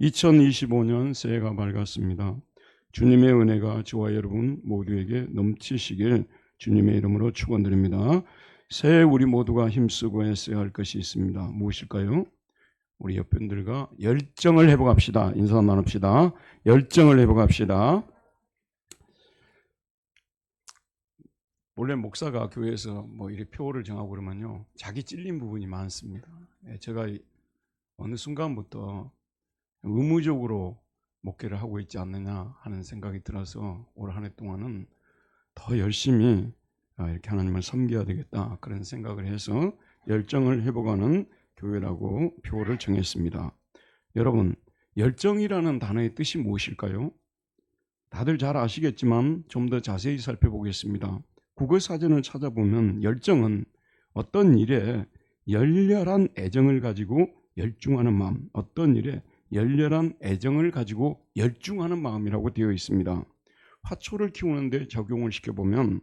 2025년 새해가 밝았습니다. 주님의 은혜가 저와 여러분 모두에게 넘치시길 주님의 이름으로 축원드립니다. 새해 우리 모두가 힘쓰고 애써야 할 것이 있습니다. 무엇일까요? 우리 옆 분들과 열정을 회복합시다. 인사 나눕시다. 열정을 회복합시다. 원래 목사가 교회에서 이렇게 표를 정하고 그러면요, 자기 찔린 부분이 많습니다. 제가 어느 순간부터 의무적으로 목회를 하고 있지 않느냐 하는 생각이 들어서 올 한 해 동안은 더 열심히 이렇게 하나님을 섬겨야 되겠다, 그런 생각을 해서 열정을 회복하는 교회라고 표를 정했습니다. 여러분, 열정이라는 단어의 뜻이 무엇일까요? 다들 잘 아시겠지만 좀 더 자세히 살펴보겠습니다. 국어사전을 찾아보면 열정은 어떤 일에 열렬한 애정을 가지고 열중하는 마음, 어떤 일에 열렬한 애정을 가지고 열중하는 마음이라고 되어 있습니다. 화초를 키우는데 적용을 시켜보면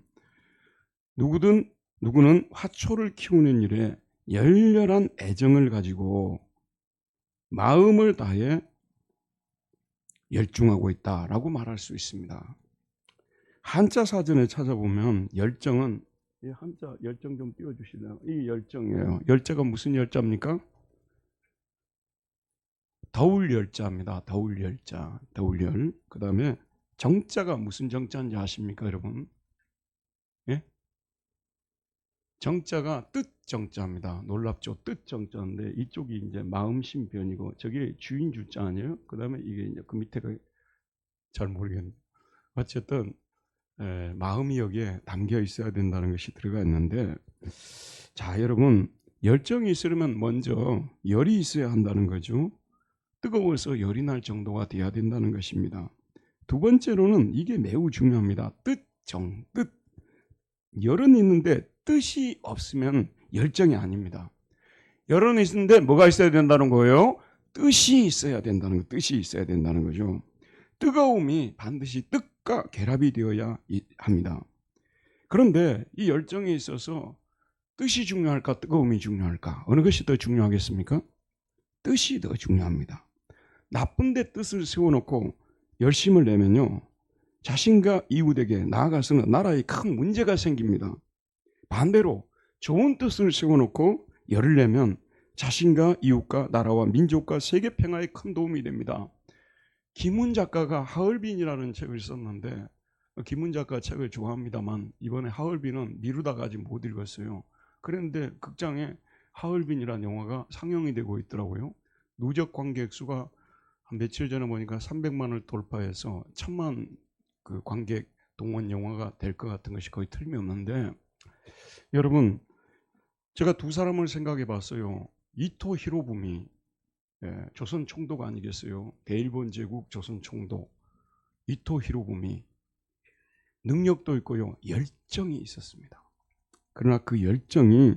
누구는 화초를 키우는 일에 열렬한 애정을 가지고 마음을 다해 열중하고 있다라고 말할 수 있습니다. 한자 사전에 찾아보면 열정은, 이 한자 열정 좀 띄워주시나요? 이 열정이에요. 열자가 무슨 열자입니까? 더울 열자입니다. 더울 열자, 더울. 그 다음에 정자가 무슨 정자인지 아십니까, 여러분? 예? 정자가 뜻 정자입니다. 놀랍죠? 뜻 정자인데 이쪽이 이제 마음심 변이고 저게 주인 주자 아니에요? 그 다음에 이게 이제 그 밑에가 잘 모르겠는데 어쨌든 마음이 여기에 담겨 있어야 된다는 것이 들어가 있는데, 자, 여러분, 열정이 있으려면 먼저 열이 있어야 한다는 거죠. 뜨거워서 열이 날 정도가 돼야 된다는 것입니다. 두 번째로는 이게 매우 중요합니다. 뜻. 열은 있는데 뜻이 없으면 열정이 아닙니다. 열은 있는데 뭐가 있어야 된다는 거예요? 뜻이 있어야 된다는 거, 뜻이 있어야 된다는 거죠. 뜨거움이 반드시 뜻과 결합이 되어야 합니다. 그런데 이 열정에 있어서 뜻이 중요할까, 뜨거움이 중요할까? 어느 것이 더 중요하겠습니까? 뜻이 더 중요합니다. 나쁜 데 뜻을 세워놓고 열심을 내면요, 자신과 이웃에게 나아가서는 나라에 큰 문제가 생깁니다. 반대로 좋은 뜻을 세워놓고 열을 내면 자신과 이웃과 나라와 민족과 세계 평화에 큰 도움이 됩니다. 김훈 작가가 하얼빈이라는 책을 썼는데, 김훈 작가 책을 좋아합니다만 이번에 하얼빈은 미루다가 아직 못 읽었어요. 그런데 극장에 하얼빈이라는 영화가 상영이 되고 있더라고요. 누적 관객 수가 한 며칠 전에 보니까 300만을 돌파해서 1000만 그 관객 동원 영화가 될 것 같은 것이 거의 틀림없는데, 여러분, 제가 두 사람을 생각해 봤어요. 이토 히로부미, 조선 총독 아니겠어요? 대일본 제국 조선 총독 이토 히로부미, 능력도 있고요, 열정이 있었습니다. 그러나 그 열정이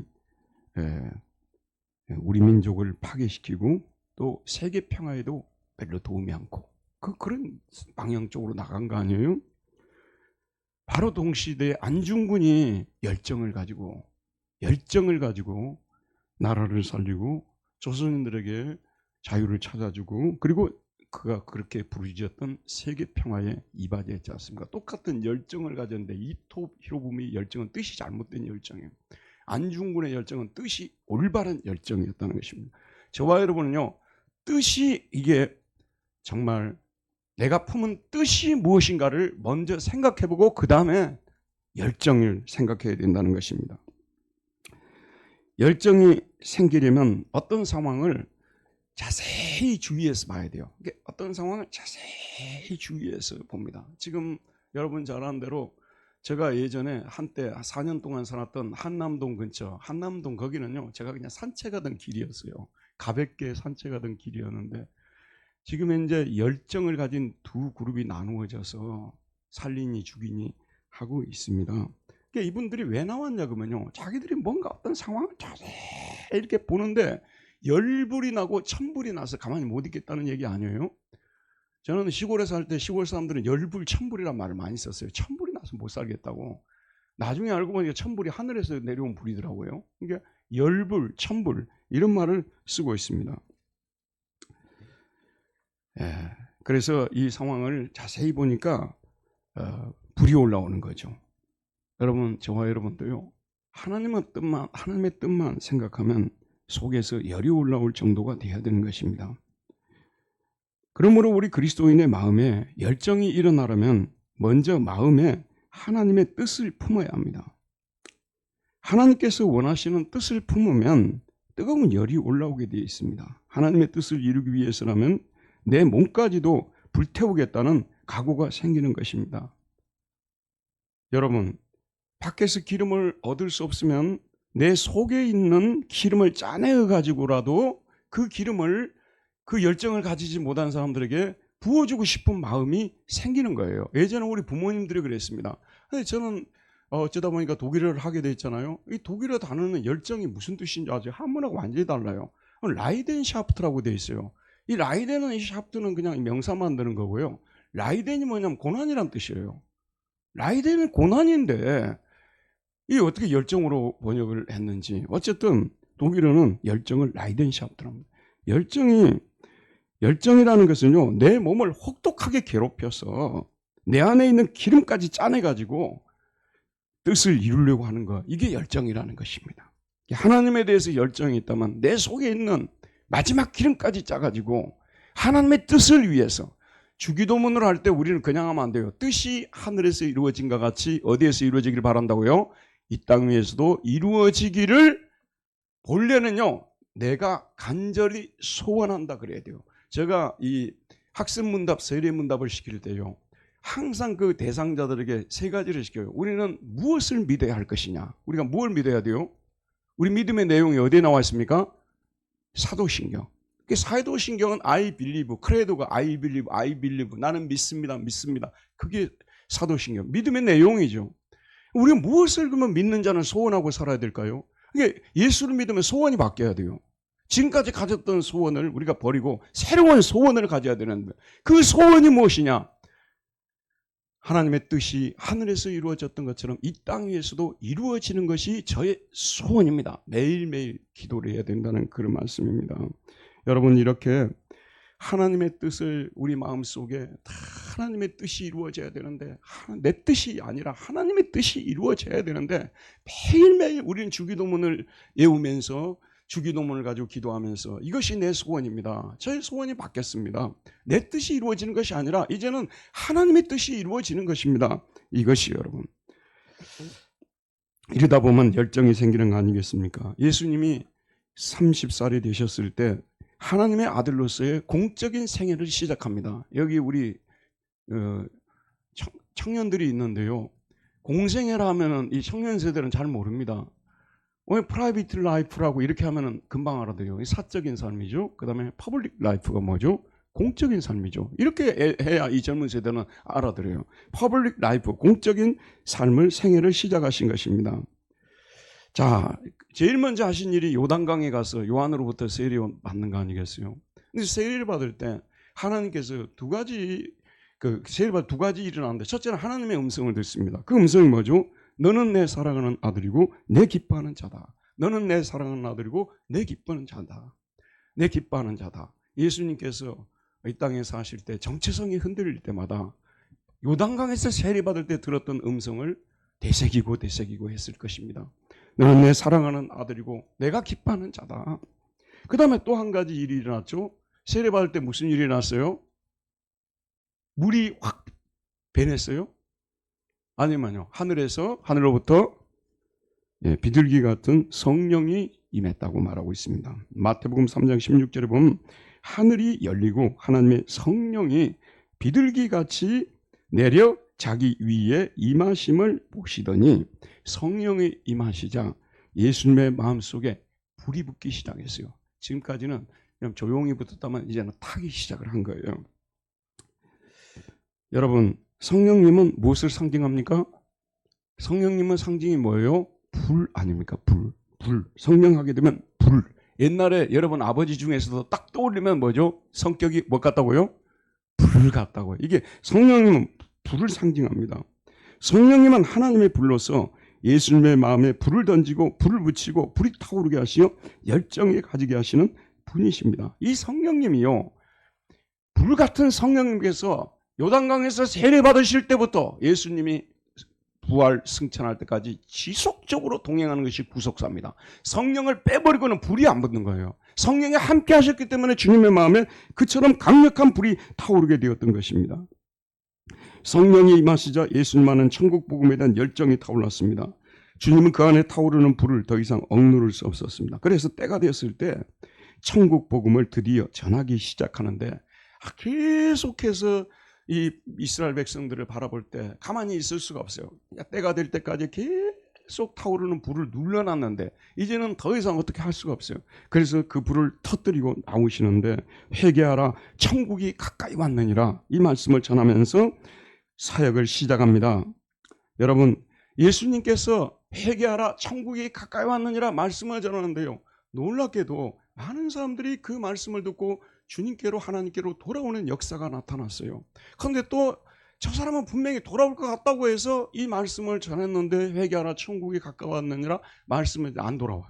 우리 민족을 파괴시키고 또 세계 평화에도 별로 도움이 않고 그런 방향 쪽으로 나간 거 아니에요? 바로 동시대에 안중근이 열정을 가지고 나라를 살리고 조선인들에게 자유를 찾아주고, 그리고 그가 그렇게 부르짖었던 세계 평화에 이바지했지 않습니까? 똑같은 열정을 가졌는데 이토 히로부미 열정은 뜻이 잘못된 열정이에요. 안중근의 열정은 뜻이 올바른 열정이었다는 것입니다. 저와 여러분은요, 뜻이, 이게 정말 내가 품은 뜻이 무엇인가를 먼저 생각해보고 그 다음에 열정을 생각해야 된다는 것입니다. 열정이 생기려면 어떤 상황을 자세히 주의해서 봐야 돼요. 어떤 상황을 자세히 주의해서 봅니다. 지금 여러분 잘 아는 대로 제가 예전에 한때 4년 동안 살았던 한남동 근처, 한남동 거기는요, 제가 그냥 산책하던 길이었어요. 가볍게 산책하던 길이었는데 지금 현재 열정을 가진 두 그룹이 나누어져서 살리니 죽이니 하고 있습니다. 그러니까 이분들이 왜 나왔냐 그러면요, 자기들이 뭔가 어떤 상황을 자세히 이렇게 보는데 열불이 나고 천불이 나서 가만히 못 있겠다는 얘기 아니에요? 저는 시골에 살 때 시골 사람들은 열불 천불이란 말을 많이 썼어요. 천불이 나서 못 살겠다고. 나중에 알고 보니까 천불이 하늘에서 내려온 불이더라고요. 그러니까 열불, 천불 이런 말을 쓰고 있습니다. 그래서 이 상황을 자세히 보니까 불이 올라오는 거죠. 여러분, 저와 여러분도요, 하나님의 뜻만 생각하면 속에서 열이 올라올 정도가 되어야 되는 것입니다. 그러므로 우리 그리스도인의 마음에 열정이 일어나려면 먼저 마음에 하나님의 뜻을 품어야 합니다. 하나님께서 원하시는 뜻을 품으면 뜨거운 열이 올라오게 되어 있습니다. 하나님의 뜻을 이루기 위해서라면 내 몸까지도 불태우겠다는 각오가 생기는 것입니다. 여러분, 밖에서 기름을 얻을 수 없으면 내 속에 있는 기름을 짜내어 가지고라도 그 기름을, 그 열정을 가지지 못한 사람들에게 부어주고 싶은 마음이 생기는 거예요. 예전에 우리 부모님들이 그랬습니다. 근데 저는 어쩌다 보니까 독일어를 하게 됐잖아요. 이 독일어 단어는 열정이 무슨 뜻인지 아직 한문하고 완전히 달라요. 라이덴샤프트라고 되어 있어요. 이 라이덴은, 이 샤프트는 그냥 명사 만드는 거고요. 라이덴이 뭐냐면 고난이란 뜻이에요. 라이덴은 고난인데 이 어떻게 열정으로 번역을 했는지. 어쨌든 독일어는 열정을 라이덴샤프트랍니다. 열정이라는 것은요, 내 몸을 혹독하게 괴롭혀서 내 안에 있는 기름까지 짜내가지고 뜻을 이루려고 하는 것, 이게 열정이라는 것입니다. 하나님에 대해서 열정이 있다면 내 속에 있는 마지막 기름까지 짜가지고 하나님의 뜻을 위해서, 주기도문을 할 때 우리는 그냥 하면 안 돼요. 뜻이 하늘에서 이루어진 것 같이 어디에서 이루어지기를 바란다고요? 이 땅 위에서도 이루어지기를 본래는요, 내가 간절히 소원한다 그래야 돼요. 제가 이 학습문답, 세례문답을 시킬 때요, 항상 그 대상자들에게 세 가지를 시켜요. 우리는 무엇을 믿어야 할 것이냐? 우리가 뭘 믿어야 돼요? 우리 믿음의 내용이 어디에 나와 있습니까? 사도신경. 사도신경은 I believe, 크레도가 I believe, 나는 믿습니다. 그게 사도신경, 믿음의 내용이죠. 우리가 무엇을 그러면 믿는 자는 소원하고 살아야 될까요? 이게 예수를 믿으면 소원이 바뀌어야 돼요. 지금까지 가졌던 소원을 우리가 버리고 새로운 소원을 가져야 되는데, 그 소원이 무엇이냐? 하나님의 뜻이 하늘에서 이루어졌던 것처럼 이 땅 위에서도 이루어지는 것이 저의 소원입니다. 매일매일 기도를 해야 된다는 그런 말씀입니다. 여러분, 이렇게 하나님의 뜻을 우리 마음속에, 다 하나님의 뜻이 이루어져야 되는데, 내 뜻이 아니라 하나님의 뜻이 이루어져야 되는데, 매일매일 우리는 주기도문을 외우면서, 주기도문을 가지고 기도하면서, 이것이 내 소원입니다. 저의 소원이 바뀌었습니다. 내 뜻이 이루어지는 것이 아니라 이제는 하나님의 뜻이 이루어지는 것입니다. 이것이 여러분, 이러다 보면 열정이 생기는 거 아니겠습니까? 예수님이 30살이 되셨을 때 하나님의 아들로서의 공적인 생애를 시작합니다. 여기 우리 청년들이 있는데요, 공생애라 하면은 이 청년 세대는 잘 모릅니다. 왜 프라이빗 라이프라고 이렇게 하면은 금방 알아들어요. 사적인 삶이죠. 그 다음에 퍼블릭 라이프가 뭐죠? 공적인 삶이죠. 이렇게 해야 이 젊은 세대는 알아들어요. 퍼블릭 라이프, 공적인 삶을, 생애를 시작하신 것입니다. 자, 제일 먼저 하신 일이 요단강에 가서 요한으로부터 세례 받는 거 아니겠어요? 근데 세례를 받을 때 하나님께서 두 가지 일이 일어나는데, 첫째는 하나님의 음성을 듣습니다. 그 음성이 뭐죠? 너는 내 사랑하는 아들이고 내 기뻐하는 자다. 너는 내 사랑하는 아들이고 내 기뻐하는 자다. 내 기뻐하는 자다. 예수님께서 이 땅에 사실 때 정체성이 흔들릴 때마다 요단강에서 세례받을 때 들었던 음성을 되새기고 했을 것입니다. 너는 내 사랑하는 아들이고 내가 기뻐하는 자다. 그 다음에 또 한 가지 일이 일어났죠. 세례받을 때 무슨 일이 일어났어요? 물이 확 변했어요? 아니면요, 하늘로부터 비둘기 같은 성령이 임했다고 말하고 있습니다. 마태복음 3장 16절에 보면 하늘이 열리고 하나님의 성령이 비둘기같이 내려 자기 위에 임하심을 보시더니, 성령이 임하시자 예수님의 마음속에 불이 붙기 시작했어요. 지금까지는 그냥 조용히 붙었다면 이제는 타기 시작을 한 거예요. 여러분, 성령님은 무엇을 상징합니까? 성령님은 상징이 뭐예요? 불 아닙니까? 불. 성령 하게 되면 불. 옛날에 여러분 아버지 중에서도 딱 떠올리면 뭐죠? 성격이 뭐 같다고요? 불 같다고요. 이게 성령님은 불을 상징합니다. 성령님은 하나님의 불로서 예수님의 마음에 불을 던지고 불을 붙이고 불이 타오르게 하시어 열정에 가지게 하시는 분이십니다. 이 성령님이요, 불같은 성령님께서 요단강에서 세례 받으실 때부터 예수님이 부활 승천할 때까지 지속적으로 동행하는 것이 구속사입니다. 성령을 빼버리고는 불이 안 붙는 거예요. 성령이 함께 하셨기 때문에 주님의 마음에 그처럼 강력한 불이 타오르게 되었던 것입니다. 성령이 임하시자 예수님만은 천국 복음에 대한 열정이 타올랐습니다. 주님은 그 안에 타오르는 불을 더 이상 억누를 수 없었습니다. 그래서 때가 되었을 때 천국 복음을 드디어 전하기 시작하는데 계속해서 이 이스라엘 백성들을 바라볼 때 가만히 있을 수가 없어요. 때가 될 때까지 계속 타오르는 불을 눌러놨는데 이제는 더 이상 어떻게 할 수가 없어요. 그래서 그 불을 터뜨리고 나오시는데 회개하라 천국이 가까이 왔느니라 이 말씀을 전하면서 사역을 시작합니다. 여러분 예수님께서 회개하라 천국이 가까이 왔느니라 말씀을 전하는데요. 놀랍게도 많은 사람들이 그 말씀을 듣고 주님께로 하나님께로 돌아오는 역사가 나타났어요. 그런데 또 저 사람은 분명히 돌아올 것 같다고 해서 이 말씀을 전했는데 회개하라 천국이 가까웠느니라 말씀은 안 돌아와요.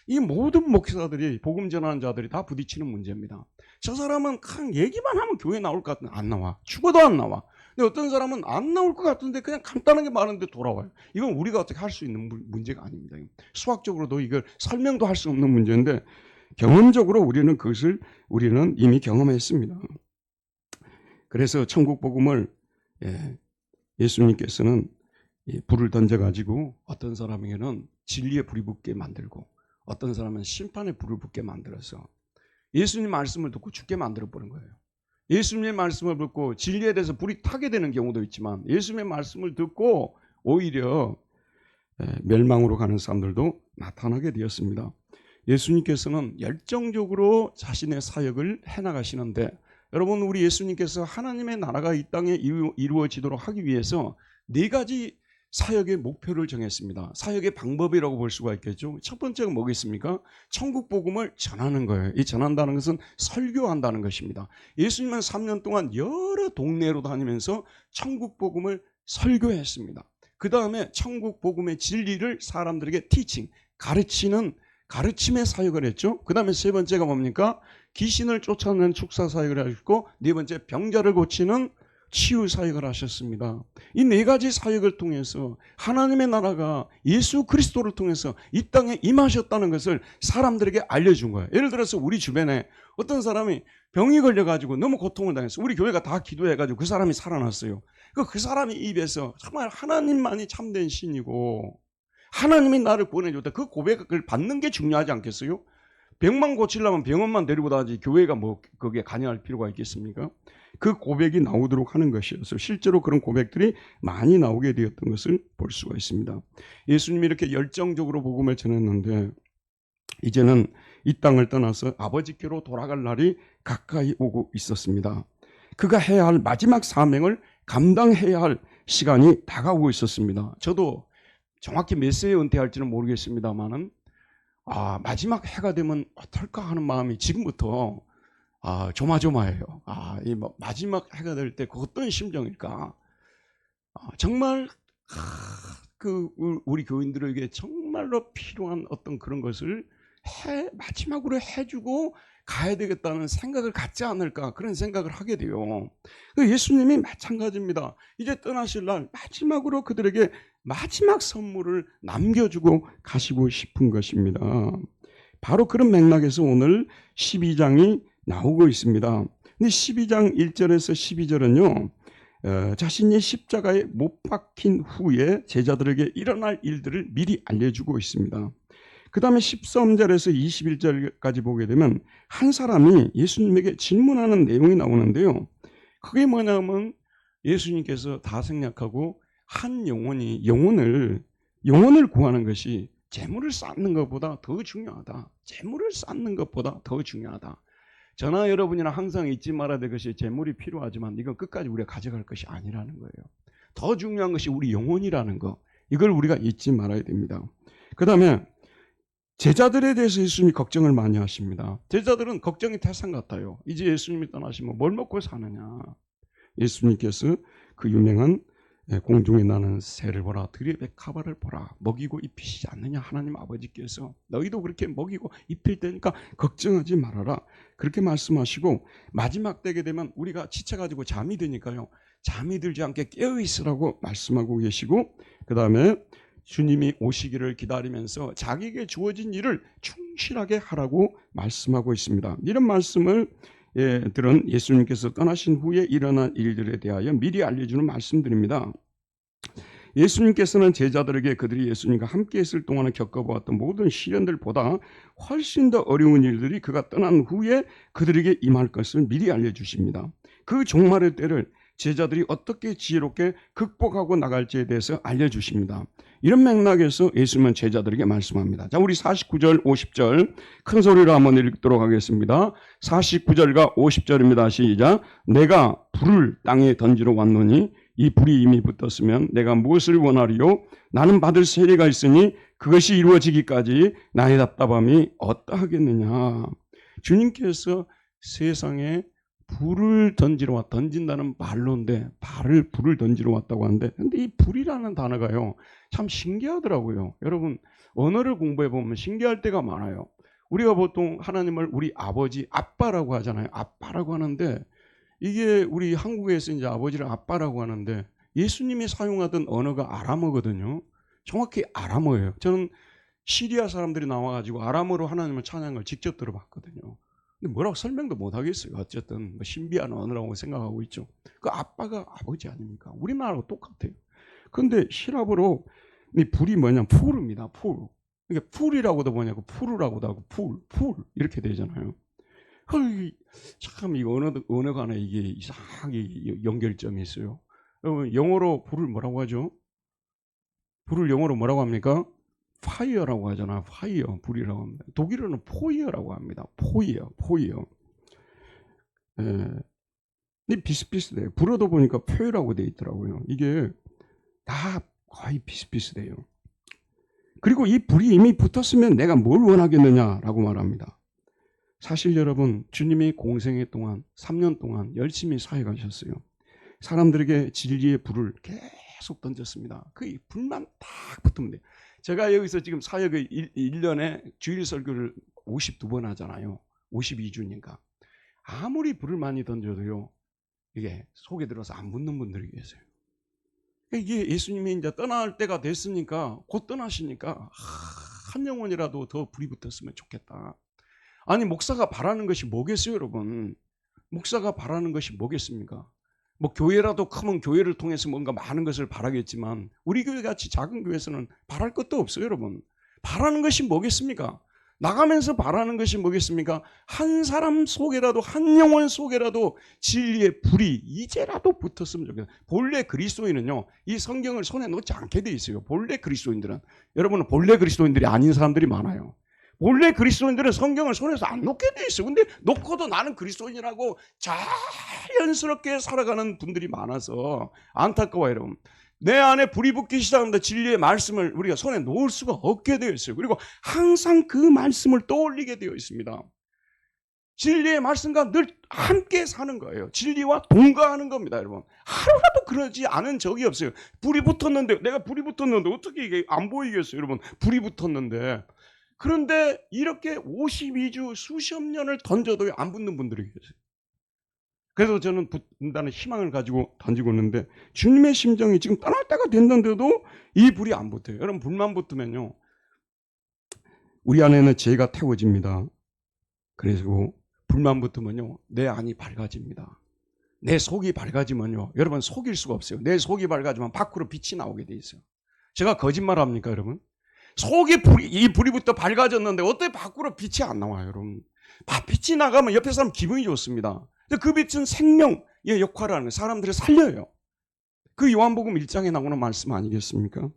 이 모든 목사들이 복음 전하는 자들이 다 부딪히는 문제입니다. 저 사람은 그냥 얘기만 하면 교회 나올 것 같은데 안 나와. 죽어도 안 나와. 근데 어떤 사람은 안 나올 것 같은데 그냥 간단하게 말하는데 돌아와요. 이건 우리가 어떻게 할 수 있는 문제가 아닙니다. 수학적으로도 이걸 설명도 할 수 없는 문제인데 경험적으로 우리는 이미 경험했습니다. 그래서 천국 복음을 예수님께서는 불을 던져가지고 어떤 사람에게는 진리의 불이 붙게 만들고 어떤 사람은 심판의 불을 붙게 만들어서 예수님 말씀을 듣고 죽게 만들어버린 거예요. 예수님의 말씀을 듣고 진리에 대해서 불이 타게 되는 경우도 있지만 예수님의 말씀을 듣고 오히려 멸망으로 가는 사람들도 나타나게 되었습니다. 예수님께서는 열정적으로 자신의 사역을 해나가시는데 여러분 우리 예수님께서 하나님의 나라가 이 땅에 이루어지도록 하기 위해서 4가지 사역의 목표를 정했습니다. 사역의 방법이라고 볼 수가 있겠죠. 첫 번째가 뭐겠습니까? 천국 복음을 전하는 거예요. 이 전한다는 것은 설교한다는 것입니다. 예수님은 3년 동안 여러 동네로 다니면서 천국 복음을 설교했습니다. 그 다음에 천국 복음의 진리를 사람들에게 티칭, 가르침의 사역을 했죠. 그 다음에 세 번째가 뭡니까? 귀신을 쫓아내는 축사 사역을 하셨고 네 번째 병자를 고치는 치유 사역을 하셨습니다. 이 4가지 사역을 통해서 하나님의 나라가 예수 그리스도를 통해서 이 땅에 임하셨다는 것을 사람들에게 알려준 거예요. 예를 들어서 우리 주변에 어떤 사람이 병이 걸려가지고 너무 고통을 당했어요. 우리 교회가 다 기도해가지고 그 사람이 살아났어요. 그 사람의 입에서 정말 하나님만이 참된 신이고 하나님이 나를 구원해줬다. 그 고백을 받는 게 중요하지 않겠어요? 병만 고치려면 병원만 데리고 다니지 교회가 뭐 거기에 관여할 필요가 있겠습니까? 그 고백이 나오도록 하는 것이어서 실제로 그런 고백들이 많이 나오게 되었던 것을 볼 수가 있습니다. 예수님이 이렇게 열정적으로 복음을 전했는데 이제는 이 땅을 떠나서 아버지께로 돌아갈 날이 가까이 오고 있었습니다. 그가 해야 할 마지막 사명을 감당해야 할 시간이 다가오고 있었습니다. 저도 정확히 몇 세에 은퇴할지는 모르겠습니다만은 마지막 해가 되면 어떨까 하는 마음이 지금부터 조마조마해요. 이 마지막 해가 될 때 그 어떤 심정일까? 정말 우리 교인들에게 정말로 필요한 어떤 그런 것을 마지막으로 해주고 가야 되겠다는 생각을 갖지 않을까 그런 생각을 하게 돼요. 예수님이 마찬가지입니다. 이제 떠나실 날 마지막으로 그들에게 마지막 선물을 남겨주고 가시고 싶은 것입니다. 바로 그런 맥락에서 오늘 12장이 나오고 있습니다. 근데 12장 1절에서 12절은요, 자신이 십자가에 못 박힌 후에 제자들에게 일어날 일들을 미리 알려주고 있습니다. 그 다음에 13절에서 21절까지 보게 되면 한 사람이 예수님에게 질문하는 내용이 나오는데요. 그게 뭐냐면 예수님께서 다 생략하고 한 영혼을 구하는 것이 재물을 쌓는 것보다 더 중요하다. 재물을 쌓는 것보다 더 중요하다. 저나 여러분이나 항상 잊지 말아야 될 것이 재물이 필요하지만 이건 끝까지 우리가 가져갈 것이 아니라는 거예요. 더 중요한 것이 우리 영혼이라는 거. 이걸 우리가 잊지 말아야 됩니다. 그 다음에 제자들에 대해서 예수님이 걱정을 많이 하십니다. 제자들은 걱정이 태산 같아요. 이제 예수님이 떠나시면 뭘 먹고 사느냐. 예수님께서 그 유명한 공중에 나는 새를 보라, 들의 백합화를 보라, 먹이고 입히시지 않느냐. 하나님 아버지께서 너희도 그렇게 먹이고 입힐 테니까 걱정하지 말아라, 그렇게 말씀하시고, 마지막 때게 되면 우리가 지쳐가지고 잠이 드니까요, 잠이 들지 않게 깨어있으라고 말씀하고 계시고, 그 다음에 주님이 오시기를 기다리면서 자기에게 주어진 일을 충실하게 하라고 말씀하고 있습니다. 이런 말씀을 들은 예수님께서 떠나신 후에 일어난 일들에 대하여 미리 알려주는 말씀드립니다. 예수님께서는 제자들에게 그들이 예수님과 함께 있을 동안에 겪어보았던 모든 시련들보다 훨씬 더 어려운 일들이 그가 떠난 후에 그들에게 임할 것을 미리 알려주십니다. 그 종말의 때를 제자들이 어떻게 지혜롭게 극복하고 나갈지에 대해서 알려주십니다. 이런 맥락에서 예수님은 제자들에게 말씀합니다. 자, 우리 49절 50절 큰 소리로 한번 읽도록 하겠습니다. 49절과 50절입니다. 시작. 내가 불을 땅에 던지러 왔노니 이 불이 이미 붙었으면 내가 무엇을 원하리요? 나는 받을 세례가 있으니 그것이 이루어지기까지 나의 답답함이 어떠하겠느냐. 주님께서 세상에 불을 던지러 왔다. 던진다는 말로인데 불을 던지러 왔다고 하는데, 근데 이 불이라는 단어가요, 참 신기하더라고요. 여러분, 언어를 공부해 보면 신기할 때가 많아요. 우리가 보통 하나님을 우리 아버지, 아빠라고 하잖아요. 아빠라고 하는데, 이게 우리 한국에서 이제 아버지를 아빠라고 하는데, 예수님이 사용하던 언어가 아람어거든요. 정확히 아람어예요. 저는 시리아 사람들이 나와가지고 아람어로 하나님을 찬양을 걸 직접 들어봤거든요. 근데 뭐라고 설명도 못 하겠어요. 어쨌든 뭐 신비한 언어라고 생각하고 있죠. 그 아빠가 아버지 아닙니까? 우리말하고 똑같아요. 그런데 시랍어로 이 불이 뭐냐, 푸르입니다. 풀. 이게 풀이라고도 뭐냐고 푸르라고도 하고 풀 이렇게 되잖아요. 참 이 언어 간에 이게 이상하게 연결점이 있어요. 여러분, 영어로 불을 뭐라고 하죠? 불을 영어로 뭐라고 합니까? 파이어라고 하잖아. 파이어, 불이라고 합니다. 독일어는 포이어라고 합니다. 포이어. 이 비슷비슷해요. 불어도 보니까 표이라고 돼 있더라고요. 이게 다 거의 비슷비슷해요. 그리고 이 불이 이미 붙었으면 내가 뭘 원하겠느냐라고 말합니다. 사실 여러분, 주님이 공생애 동안 3년 동안 열심히 사역하셨어요. 사람들에게 진리의 불을 계속 던졌습니다. 그 불만 딱 붙으면 돼요. 제가 여기서 지금 사역을 1년에 주일 설교를 52번 하잖아요. 52주니까. 아무리 불을 많이 던져도요, 이게 속에 들어서 안 붙는 분들이 계세요. 이게 예수님이 이제 떠날 때가 됐으니까, 곧 떠나시니까 한 영혼이라도 더 불이 붙었으면 좋겠다. 아니, 목사가 바라는 것이 뭐겠어요, 여러분? 목사가 바라는 것이 뭐겠습니까? 뭐 교회라도 크면 교회를 통해서 뭔가 많은 것을 바라겠지만, 우리 교회 같이 작은 교회에서는 바랄 것도 없어요, 여러분. 바라는 것이 뭐겠습니까? 나가면서 바라는 것이 뭐겠습니까? 한 사람 속에라도, 한 영혼 속에라도 진리의 불이 이제라도 붙었으면 좋겠어요. 본래 그리스도인은요, 이 성경을 손에 놓지 않게 돼 있어요. 본래 그리스도인들은. 여러분은 본래 그리스도인들이 아닌 사람들이 많아요. 본래 그리스도인들은 성경을 손에서 안 놓게 돼 있어요. 근데 놓고도 나는 그리스도인이라고 자연스럽게 살아가는 분들이 많아서 안타까워요, 여러분. 내 안에 불이 붙기 시작하는데 진리의 말씀을 우리가 손에 놓을 수가 없게 되어 있어요. 그리고 항상 그 말씀을 떠올리게 되어 있습니다. 진리의 말씀과 늘 함께 사는 거예요. 진리와 동거하는 겁니다, 여러분. 하루라도 그러지 않은 적이 없어요. 불이 붙었는데, 내가 불이 붙었는데 어떻게 이게 안 보이겠어요, 여러분. 불이 붙었는데. 그런데 이렇게 52주 수십 년을 던져도 안 붙는 분들이 계세요. 그래서 저는 붙는다는 희망을 가지고 던지고 있는데, 주님의 심정이 지금 떠날 때가 됐는데도 이 불이 안 붙어요. 여러분, 불만 붙으면요, 우리 안에는 죄가 태워집니다. 그래서 불만 붙으면요, 내 안이 밝아집니다. 내 속이 밝아지면요, 여러분, 속일 수가 없어요. 내 속이 밝아지면 밖으로 빛이 나오게 돼 있어요. 제가 거짓말합니까, 여러분? 속이 이 불이부터 밝아졌는데 어떻게 밖으로 빛이 안 나와요, 여러분? 빛이 나가면 옆에 사람 기분이 좋습니다. 그 빛은 생명의 역할을 하는, 사람들을 살려요. 그 요한복음 1장에 나오는 말씀 아니겠습니까?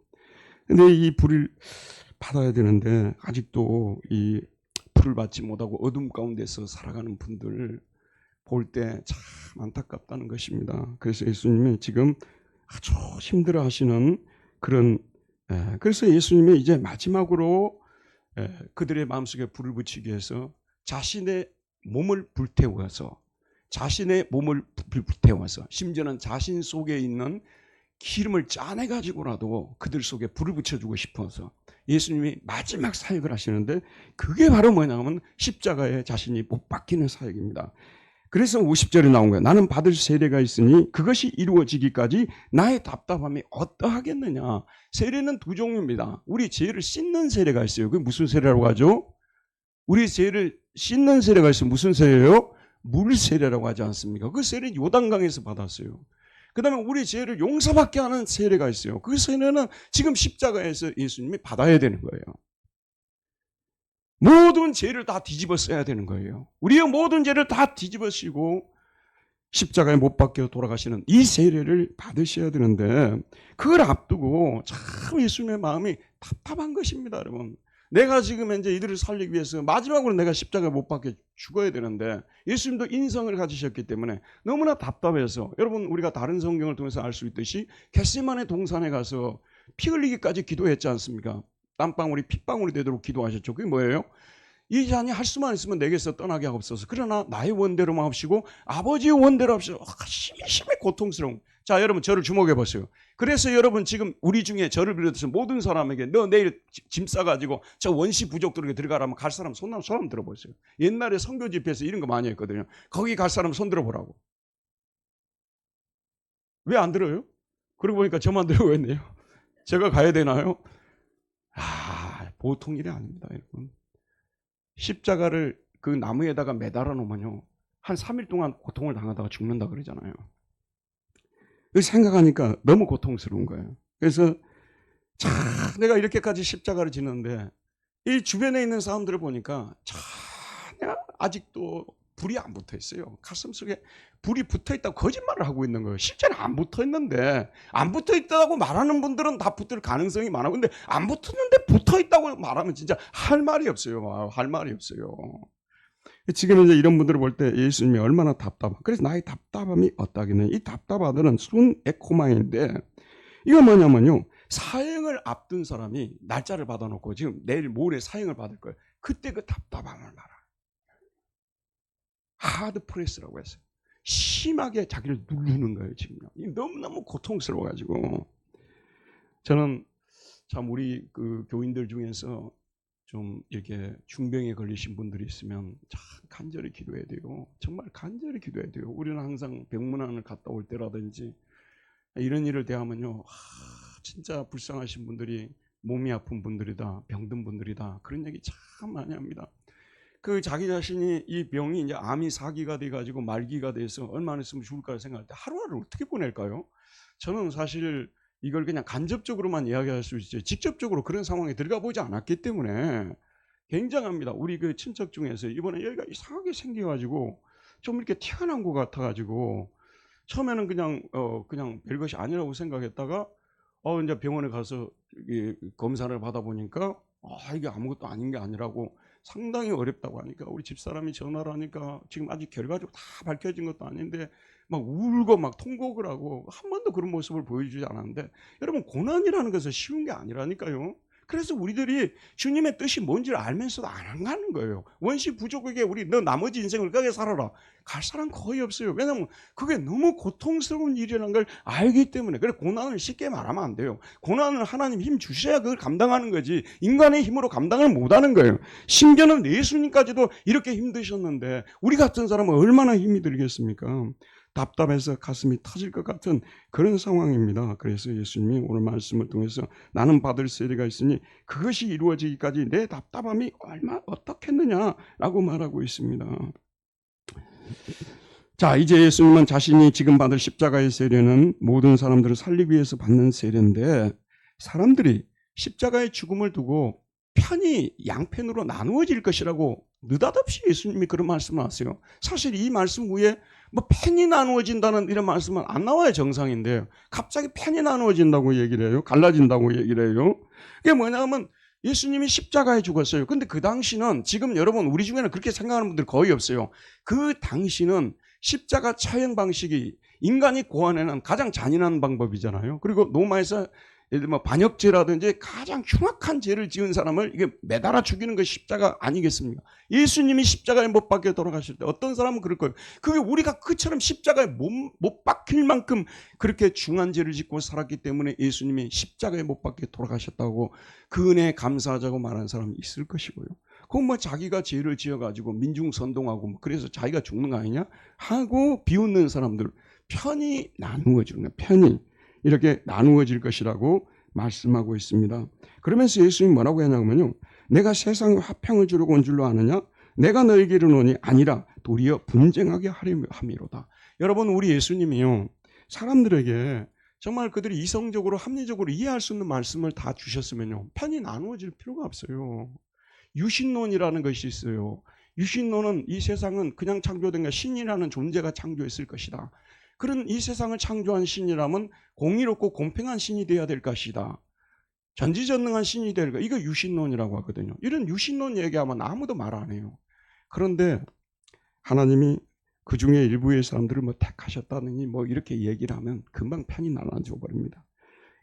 근데 이 불을 받아야 되는데 아직도 이 불을 받지 못하고 어둠 가운데서 살아가는 분들 볼 때 참 안타깝다는 것입니다. 그래서 예수님이 지금 아주 힘들어 하시는 그런, 그래서 예수님이 이제 마지막으로 그들의 마음속에 불을 붙이기 위해서 자신의 몸을 불태워서 심지어는 자신 속에 있는 기름을 짜내 가지고라도 그들 속에 불을 붙여주고 싶어서 예수님이 마지막 사역을 하시는데, 그게 바로 뭐냐면 십자가에 자신이 못 박히는 사역입니다. 그래서 50절에 나온 거예요. 나는 받을 세례가 있으니 그것이 이루어지기까지 나의 답답함이 어떠하겠느냐. 세례는 두 종류입니다. 우리 죄를 씻는 세례가 있어요. 그게 무슨 세례라고 하죠? 우리 죄를 씻는 세례가 있어요. 무슨 세례예요? 물 세례라고 하지 않습니까? 그 세례는 요단강에서 받았어요. 그 다음에 우리 죄를 용서받게 하는 세례가 있어요. 그 세례는 지금 십자가에서 예수님이 받아야 되는 거예요. 모든 죄를 다 뒤집어 써야 되는 거예요. 우리의 모든 죄를 다 뒤집어 쓰고 십자가에 못 박혀 돌아가시는 이 세례를 받으셔야 되는데, 그걸 앞두고 참 예수님의 마음이 답답한 것입니다, 여러분. 내가 지금 현재 이들을 살리기 위해서 마지막으로 내가 십자가에 못 박혀 죽어야 되는데, 예수님도 인성을 가지셨기 때문에 너무나 답답해서, 여러분 우리가 다른 성경을 통해서 알 수 있듯이 겟세마네 동산에 가서 피 흘리기까지 기도했지 않습니까? 땀방울이 핏방울이 되도록 기도하셨죠. 그게 뭐예요? 이 잔이 할 수만 있으면 내게서 떠나게 하옵소서. 그러나 나의 원대로만 합시고 아버지의 원대로 합시고. 심히 고통스러운. 자, 여러분 저를 주목해 보세요. 그래서 여러분 지금 우리 중에 저를 비롯해서 모든 사람에게 너 내일 짐 싸가지고 저 원시 부족들에게 들어가라면 갈 사람 손 들어보세요. 옛날에 선교 집회에서 이런 거 많이 했거든요. 거기 갈 사람 손 들어보라고. 왜 안 들어요? 그러고 보니까 저만 들어고 있네요. 제가 가야 되나요? 보통 일이 아닙니다, 여러분. 십자가를 그 나무에다가 매달아 놓으면요, 한 3일 동안 고통을 당하다가 죽는다 그러잖아요. 생각하니까 너무 고통스러운 거예요. 그래서 참 내가 이렇게까지 십자가를 지는데 이 주변에 있는 사람들을 보니까 참 아직도 불이 안 붙어 있어요. 가슴속에 불이 붙어 있다고 거짓말을 하고 있는 거예요. 실제는 안 붙어 있는데, 안 붙어 있다고 말하는 분들은 다 붙을 가능성이 많아. 근데 안 붙었는데 붙어 있다고 말하면 진짜 할 말이 없어요. 할 말이 없어요. 지금 이제 이런 분들을 볼 때 예수님이 얼마나 답답한. 그래서 나의 답답함이 어떠하겠느냐. 이 답답하다는 순 에코마인데, 이거 뭐냐면요, 사형을 앞둔 사람이 날짜를 받아놓고 지금 내일 모레 사형을 받을 거예요. 그때 그 답답함을 말아. 하드 프레스라고 했어요. 심하게 자기를 누르는 거예요, 지금. 너무너무 고통스러워가지고. 저는 참 우리 그 교인들 중에서 좀 이렇게 중병에 걸리신 분들이 있으면 참 간절히 기도해야 돼요. 정말 간절히 기도해야 돼요. 우리는 항상 병문안을 갔다 올 때라든지 이런 일을 대하면요, 진짜 불쌍하신 분들이, 몸이 아픈 분들이다, 병든 분들이다, 그런 얘기 참 많이 합니다. 그 자기 자신이 이 병이 이제 암이 4기가 돼가지고 말기가 돼서 얼마나 있으면 죽을까 생각할 때 하루하루 어떻게 보낼까요? 저는 사실 이걸 그냥 간접적으로만 이야기할 수 있어요. 직접적으로 그런 상황에 들어가 보지 않았기 때문에 굉장합니다. 우리 그 친척 중에서 이번에 여기가 이상하게 생겨가지고 좀 이렇게 티가 난 것 같아가지고 처음에는 그냥 별것이 아니라고 생각했다가 이제 병원에 가서 검사를 받아보니까 이게 아무것도 아닌 게 아니라고, 상당히 어렵다고 하니까 우리 집사람이 전화를 하니까 지금 아직 결과적으로 다 밝혀진 것도 아닌데 막 울고 막 통곡을 하고, 한 번도 그런 모습을 보여주지 않았는데, 여러분 고난이라는 것은 쉬운 게 아니라니까요. 그래서 우리들이 주님의 뜻이 뭔지를 알면서도 안 가는 거예요. 원시 부족에게 너 나머지 인생을 끄게 살아라, 갈 사람 거의 없어요. 왜냐하면 그게 너무 고통스러운 일이라는 걸 알기 때문에. 그래, 고난을 쉽게 말하면 안 돼요. 고난을 하나님 힘 주셔야 그걸 감당하는 거지, 인간의 힘으로 감당을 못하는 거예요. 심지어는 예수님까지도 이렇게 힘드셨는데 우리 같은 사람은 얼마나 힘이 들겠습니까? 답답해서 가슴이 터질 것 같은 그런 상황입니다. 그래서 예수님이 오늘 말씀을 통해서 나는 받을 세례가 있으니 그것이 이루어지기까지 내 답답함이 얼마나 어떻겠느냐라고 말하고 있습니다. 자, 이제 예수님은 자신이 지금 받을 십자가의 세례는 모든 사람들을 살리기 위해서 받는 세례인데, 사람들이 십자가의 죽음을 두고 편이 양편으로 나누어질 것이라고 느닷없이 예수님이 그런 말씀을 하세요. 사실 이 말씀 후에 편이 나누어진다는 이런 말씀은 안 나와요, 정상인데 갑자기 편이 나누어진다고 얘기를 해요. 갈라진다고 얘기를 해요. 그게 뭐냐면 예수님이 십자가에 죽었어요. 근데 그 당시는, 지금 여러분 우리 중에는 그렇게 생각하는 분들 거의 없어요. 그 당시는 십자가 처형 방식이 인간이 고안해낸 가장 잔인한 방법이잖아요. 그리고 로마에서 예를 들면 반역죄라든지 가장 흉악한 죄를 지은 사람을 이게 매달아 죽이는 것이 십자가 아니겠습니까? 예수님이 십자가에 못 박혀 돌아가실 때 어떤 사람은 그럴 거예요. 그게 우리가 그처럼 십자가에 못 박힐 만큼 그렇게 중한 죄를 짓고 살았기 때문에 예수님이 십자가에 못 박혀 돌아가셨다고 그 은혜에 감사하자고 말하는 사람이 있을 것이고요. 그건 뭐 자기가 죄를 지어가지고 민중선동하고 뭐 그래서 자기가 죽는 거 아니냐 하고 비웃는 사람들 편이 나누어지는 거예요. 편이 이렇게 나누어질 것이라고 말씀하고 있습니다. 그러면서 예수님이 뭐라고 하냐면요. 내가 세상에 화평을 주려고 온 줄로 아느냐? 내가 너에게 이르노니 아니라 도리어 분쟁하게 함이로다. 여러분 우리 예수님이요. 사람들에게 정말 그들이 이성적으로 합리적으로 이해할 수 있는 말씀을 다 주셨으면요. 편이 나누어질 필요가 없어요. 유신론이라는 것이 있어요. 유신론은 이 세상은 그냥 창조된 게 신이라는 존재가 창조했을 것이다. 그런 이 세상을 창조한 신이라면 공의롭고 공평한 신이 되어야 될 것이다. 전지전능한 신이 될 것. 이거 유신론이라고 하거든요. 이런 유신론 얘기하면 아무도 말 안 해요. 그런데 하나님이 그 중에 일부의 사람들을 뭐 택하셨다느니 뭐 이렇게 얘기를 하면 금방 편이 나눠져 버립니다.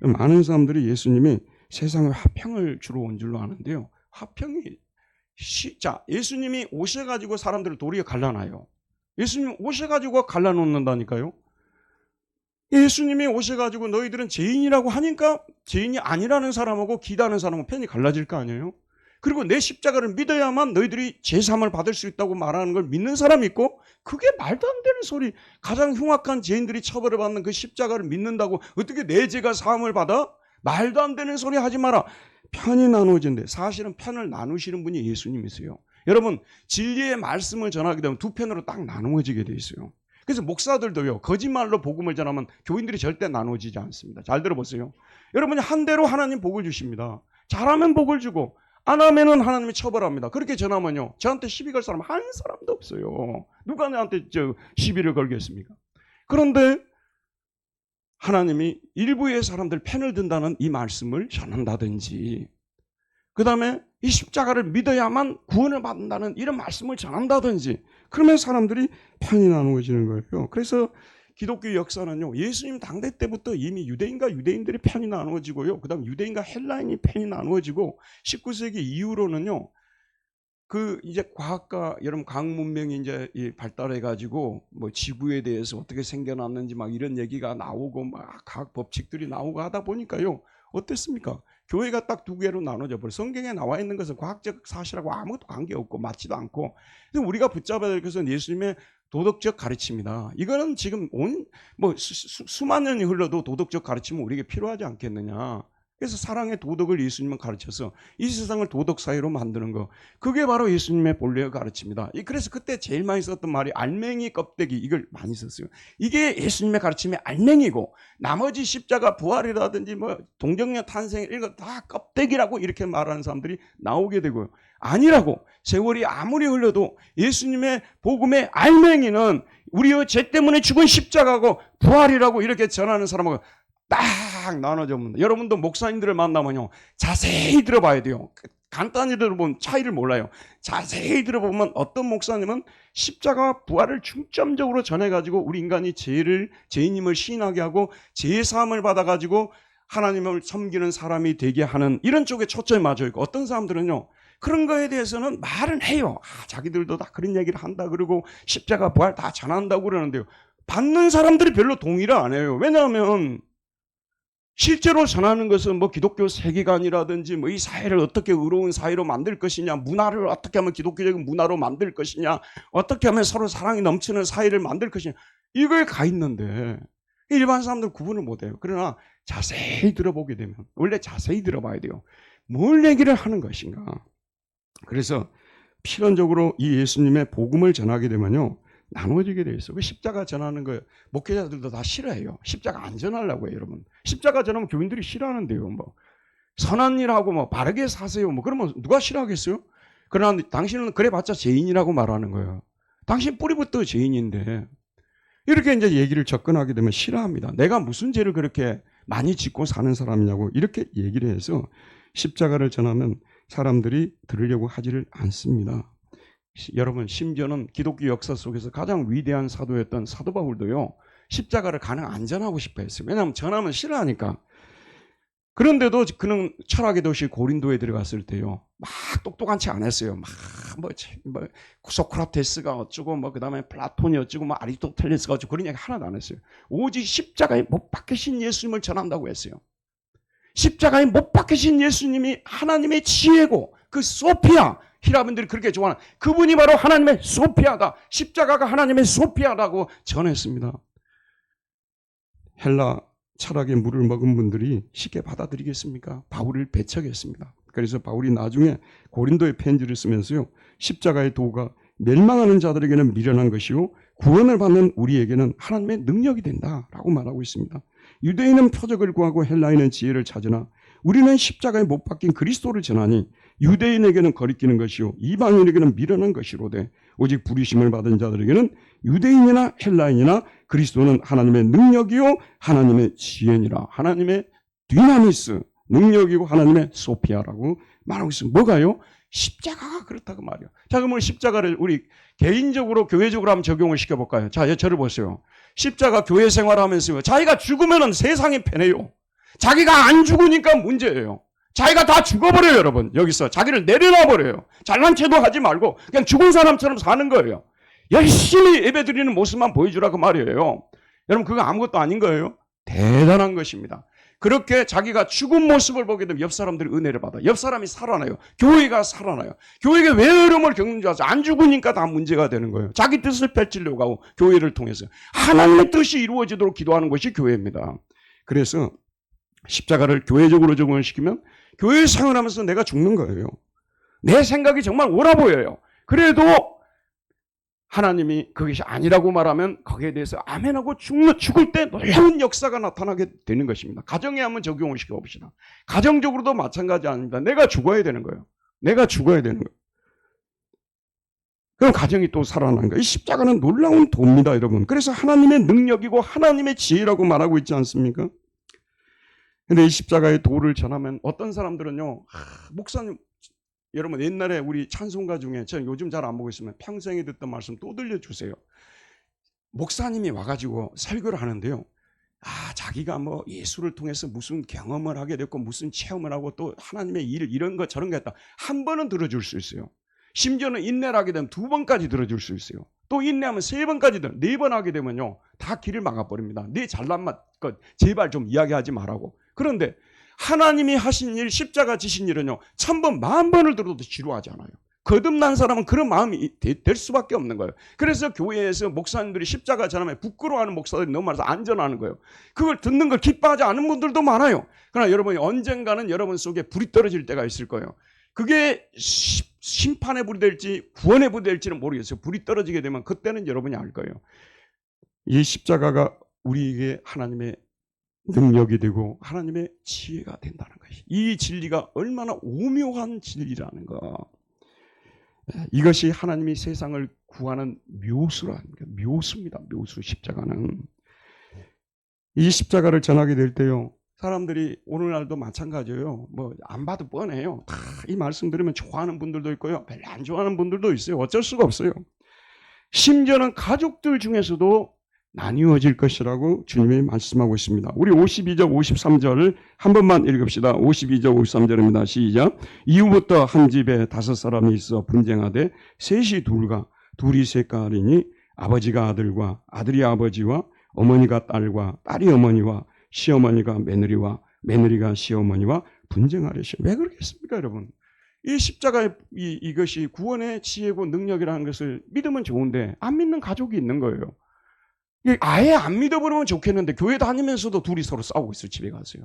많은 사람들이 예수님이 세상에 화평을 주러 온 줄로 아는데요. 화평이 자, 예수님이 오셔가지고 사람들을 도리어 갈라놔요. 예수님 오셔가지고 갈라놓는다니까요. 예수님이 오셔가지고 너희들은 죄인이라고 하니까 죄인이 아니라는 사람하고 기다는 사람하고 편이 갈라질 거 아니에요. 그리고 내 십자가를 믿어야만 너희들이 제사함을 받을 수 있다고 말하는 걸 믿는 사람이 있고 그게 말도 안 되는 소리. 가장 흉악한 죄인들이 처벌을 받는 그 십자가를 믿는다고 어떻게 내 죄가 사함을 받아? 말도 안 되는 소리 하지 마라. 편이 나누어진대. 사실은 편을 나누시는 분이 예수님이세요. 여러분 진리의 말씀을 전하게 되면 두 편으로 딱 나누어지게 돼 있어요. 그래서 목사들도요. 거짓말로 복음을 전하면 교인들이 절대 나누어지지 않습니다. 잘 들어보세요. 여러분이 한 대로 하나님 복을 주십니다. 잘하면 복을 주고 안 하면은 하나님이 처벌합니다. 그렇게 전하면요. 저한테 시비 걸 사람 한 사람도 없어요. 누가 나한테 시비를 걸겠습니까? 그런데 하나님이 일부의 사람들 편을 든다는 이 말씀을 전한다든지 그 다음에 이 십자가를 믿어야만 구원을 받는다는 이런 말씀을 전한다든지 그러면 사람들이 편이 나누어지는 거예요. 그래서 기독교 역사는요. 예수님 당대 때부터 이미 유대인과 유대인들이 편이 나누어지고요. 그 다음에 유대인과 헬라인이 편이 나누어지고 19세기 이후로는요. 그 이제 과학과 여러분 과학 문명이 이제 발달해 가지고 뭐 지구에 대해서 어떻게 생겨났는지 막 이런 얘기가 나오고 막 과학 법칙들이 나오고 하다 보니까요. 어땠습니까? 교회가 딱 두 개로 나눠져 버려. 성경에 나와 있는 것은 과학적 사실하고 아무것도 관계없고 맞지도 않고. 근데 우리가 붙잡아야 될 것은 예수님의 도덕적 가르침이다. 이거는 지금 수만 년이 흘러도 도덕적 가르침은 우리에게 필요하지 않겠느냐. 그래서 사랑의 도덕을 예수님은 가르쳐서 이 세상을 도덕 사회로 만드는 거. 그게 바로 예수님의 본래의 가르침이다. 그래서 그때 제일 많이 썼던 말이 알맹이 껍데기 이걸 많이 썼어요. 이게 예수님의 가르침의 알맹이고 나머지 십자가 부활이라든지 뭐 동정녀 탄생 이런 거 다 껍데기라고 이렇게 말하는 사람들이 나오게 되고요. 아니라고. 세월이 아무리 흘러도 예수님의 복음의 알맹이는 우리의 죄 때문에 죽은 십자가고 부활이라고 이렇게 전하는 사람하고 딱 나눠져 봅니다. 여러분도 목사님들을 만나면요. 자세히 들어봐야 돼요. 간단히 들어보면 차이를 몰라요. 자세히 들어보면 어떤 목사님은 십자가 부활을 중점적으로 전해가지고 우리 인간이 죄인임을 시인하게 하고 죄사함을 받아가지고 하나님을 섬기는 사람이 되게 하는 이런 쪽에 초점이 맞아 있고 어떤 사람들은요. 그런 거에 대해서는 말은 해요. 자기들도 다 그런 얘기를 한다 그러고 십자가 부활 다 전한다고 그러는데요. 받는 사람들이 별로 동의를 안 해요. 왜냐하면 실제로 전하는 것은 뭐 기독교 세계관이라든지 뭐 이 사회를 어떻게 의로운 사회로 만들 것이냐, 문화를 어떻게 하면 기독교적인 문화로 만들 것이냐, 어떻게 하면 서로 사랑이 넘치는 사회를 만들 것이냐, 이거에 가 있는데 일반 사람들 구분을 못해요. 그러나 자세히 들어보게 되면 원래 자세히 들어봐야 돼요. 뭘 얘기를 하는 것인가. 그래서 필연적으로 이 예수님의 복음을 전하게 되면요. 나눠지게 돼 있어. 그 십자가 전하는 거 목회자들도 다 싫어해요. 십자가 안 전하려고 해요, 여러분. 십자가 전하면 교인들이 싫어하는데요. 뭐 선한 일하고 뭐 바르게 사세요. 뭐 그러면 누가 싫어하겠어요? 그러나 당신은 그래봤자 죄인이라고 말하는 거예요. 당신 뿌리부터 죄인인데 이렇게 이제 얘기를 접근하게 되면 싫어합니다. 내가 무슨 죄를 그렇게 많이 짓고 사는 사람이냐고 이렇게 얘기를 해서 십자가를 전하면 사람들이 들으려고 하지를 않습니다. 여러분 심지어는 기독교 역사 속에서 가장 위대한 사도였던 사도 바울도요. 십자가를 가능 안 전하고 싶어 했어요. 왜냐하면 전하면 싫어하니까. 그런데도 그는 철학의 도시 고린도에 들어갔을 때요, 막 똑똑한 체 안 했어요. 뭐 소크라테스가 어쩌고, 뭐 그다음에 플라톤이 어쩌고, 뭐 아리스토텔레스가 어쩌고 그런 얘기 하나도 안 했어요. 오직 십자가에 못 박히신 예수님을 전한다고 했어요. 십자가에 못 박히신 예수님이 하나님의 지혜고, 그 소피아, 히라분들이 그렇게 좋아하는 그분이 바로 하나님의 소피아다. 십자가가 하나님의 소피아라고 전했습니다. 헬라 철학의 물을 먹은 분들이 쉽게 받아들이겠습니까? 바울을 배척했습니다. 그래서 바울이 나중에 고린도에 편지를 쓰면서요, 십자가의 도가 멸망하는 자들에게는 미련한 것이요 구원을 받는 우리에게는 하나님의 능력이 된다라고 말하고 있습니다. 유대인은 표적을 구하고 헬라인은 지혜를 찾으나 우리는 십자가에 못 박힌 그리스도를 전하니 유대인에게는 거리끼는 것이요 이방인에게는 미련한 것이로되 오직 부르심을 받은 자들에게는 유대인이나 헬라인이나 그리스도는 하나님의 능력이요 하나님의 지혜니라. 하나님의 디나미스, 능력이고 하나님의 소피아라고 말하고 있습니다. 뭐가요? 십자가가 그렇다고 말이에요. 자, 그러면 십자가를 우리 개인적으로 교회적으로 한번 적용을 시켜볼까요? 자, 저를 보세요. 십자가 교회 생활하면서 자기가 죽으면 세상이 편해요. 자기가 안 죽으니까 문제예요. 자기가 다 죽어버려요, 여러분. 여기서 자기를 내려놔버려요. 잘난 체도 하지 말고 그냥 죽은 사람처럼 사는 거예요. 열심히 예배드리는 모습만 보여주라고 말이에요. 여러분, 그거 아무것도 아닌 거예요. 대단한 것입니다. 그렇게 자기가 죽은 모습을 보게 되면 옆 사람들이 은혜를 받아요. 옆 사람이 살아나요. 교회가 살아나요. 교회가 왜 어려움을 겪는 줄 아세요? 안 죽으니까 다 문제가 되는 거예요. 자기 뜻을 펼치려고 하고 교회를 통해서 하나님의 뜻이 이루어지도록 기도하는 것이 교회입니다. 그래서 십자가를 교회적으로 적용을 시키면 교회 생활하면서 내가 죽는 거예요. 내 생각이 정말 옳아 보여요. 그래도 하나님이 그것이 아니라고 말하면 거기에 대해서 아멘하고 죽을 때 놀라운 역사가 나타나게 되는 것입니다. 가정에 한번 적용을 시켜봅시다. 가정적으로도 마찬가지 아닙니다. 내가 죽어야 되는 거예요. 내가 죽어야 되는 거예요. 그럼 가정이 또 살아나는 거예요. 이 십자가는 놀라운 도입니다, 여러분. 그래서 하나님의 능력이고 하나님의 지혜라고 말하고 있지 않습니까? 근데 이 십자가의 도를 전하면 어떤 사람들은요, 목사님, 여러분 옛날에 우리 찬송가 중에 저는 요즘 잘 안 보고 있으면 평생에 듣던 말씀 또 들려주세요. 목사님이 와가지고 설교를 하는데요, 자기가 뭐 예수를 통해서 무슨 경험을 하게 됐고 무슨 체험을 하고 또 하나님의 일 이런 거 저런 거 했다. 한 번은 들어줄 수 있어요. 심지어는 인내를 하게 되면 2번까지 들어줄 수 있어요. 또 인내하면 3번까지 4번 하게 되면요, 다 길을 막아버립니다. 네 잘난 맛 제발 좀 이야기하지 말라고. 그런데 하나님이 하신 일, 십자가 지신 일은요, 1000번, 10,000번을 들어도 지루하지 않아요. 거듭난 사람은 그런 마음이 될 수밖에 없는 거예요. 그래서 교회에서 목사님들이 십자가 전하면 부끄러워하는 목사들이 너무 많아서 안전하는 거예요. 그걸 듣는 걸 기뻐하지 않은 분들도 많아요. 그러나 여러분이 언젠가는 여러분 속에 불이 떨어질 때가 있을 거예요. 그게 심판의 불이 될지 구원의 불이 될지는 모르겠어요. 불이 떨어지게 되면 그때는 여러분이 알 거예요. 이 십자가가 우리에게 하나님의 능력이 되고 하나님의 지혜가 된다는 것이, 이 진리가 얼마나 오묘한 진리라는 거. 이것이 하나님이 세상을 구하는 묘수라는 거. 묘수입니다. 묘수. 십자가는. 이 십자가를 전하게 될 때요, 사람들이 오늘날도 마찬가지예요. 뭐 안 봐도 뻔해요. 다 이 말씀 들으면 좋아하는 분들도 있고요, 별로 안 좋아하는 분들도 있어요. 어쩔 수가 없어요. 심지어는 가족들 중에서도 나뉘어질 것이라고 주님이 말씀하고 있습니다. 우리 52절 53절을 한 번만 읽읍시다. 52절 53절입니다. 시작. 이후부터 한 집에 5사람이 있어 분쟁하되 셋이 둘과 둘이 셋가리니 아버지가 아들과 아들이 아버지와 어머니가 딸과 딸이 어머니와 시어머니가 며느리와 며느리가 시어머니와 분쟁하려시. 왜 그러겠습니까, 여러분? 이 십자가의 이것이 구원의 지혜고 능력이라는 것을 믿으면 좋은데 안 믿는 가족이 있는 거예요. 아예 안 믿어버리면 좋겠는데 교회 다니면서도 둘이 서로 싸우고 있어요. 집에 가서요.